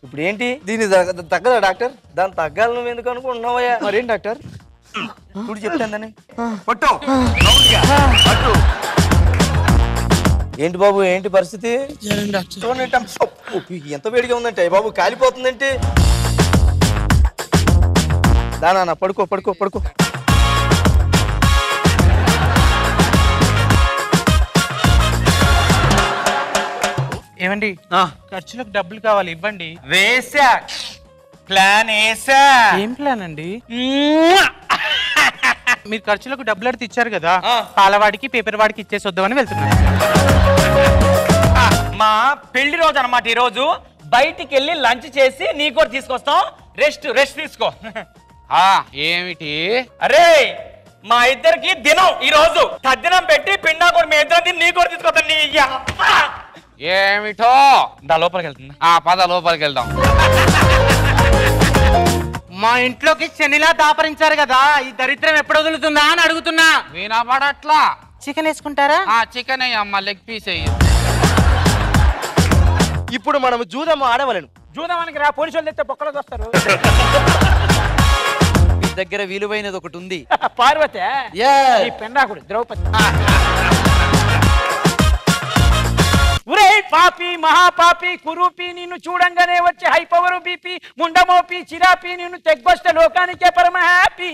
ఇప్పుడు ఏంటి దీన్ని తగ్గదా డాక్టర్? దాన్ని తగ్గాలి నువ్వు ఎందుకు అనుకుంటున్నావయ్యా? మరేం డాక్టర్? ఇప్పుడు చెప్తాను పట్టు ఏంటి బాబు ఏంటి పరిస్థితి? చూడండి ఎంత వేడిగా ఉందంటే బాబు కాలిపోతుందంటే. దానా పడుకో పడుకో పడుకో. ఏమండి ఖర్చులకు డబ్బులు కావాలి, ఇవ్వండి. వేసా ప్లాన్ వేసా. ఏం ప్లాన్ అండి? మీరు ఖర్చులకు డబ్బులు అడితే ఇచ్చారు కదా, పాలవాడికి పేపర్ వాడికి ఇచ్చేసి వద్దామని వెళ్తున్నాను. మా పెళ్లి రోజు అన్నమాట. ఈ రోజు బయటికి వెళ్ళి లంచ్ చేసి నీ కూడా తీసుకొస్తాం. రెస్ట్ తీసుకో. ఏమిటి? అరే మా ఇద్దరికి దినం ఈ రోజు. తద్దినం పెట్టి పిండా కూడా మీ ఇద్దరు తిని నీ కూడా తీసుకొస్తాను. నీ ఏమిటో దా లోపలికి వెళ్తుంది. పద లోపలికి వెళ్దాం. మా ఇంట్లోకి శనిలా దాపరించారు కదా, ఈ దరిద్రం ఎప్పుడు వదులుతుందా అని అడుగుతున్నా. వినపడట్లా. చికెన్ వేసుకుంటారా? చికెన్ అయ్యమ్మ, లెగ్ పీస్ అయ్యి. ఇప్పుడు మనం జూదం ఆడవలను. జూదమానికి రా, పోలీసు వాళ్ళు తెస్తే బొక్కలకు వస్తారు. మీ దగ్గర విలువైనది ఒకటి ఉంది. పార్వతి పెన్నాకుడు ద్రౌపది. ఒరే పాపి మహాపాపి కురూపి, నిన్ను చూడంగానే వచ్చే హై పవర్ బీపీ ముండమోపి చిరాపి, నిన్ను తెగ్గొస్తే లోకానికే పరమ హ్యాపీ.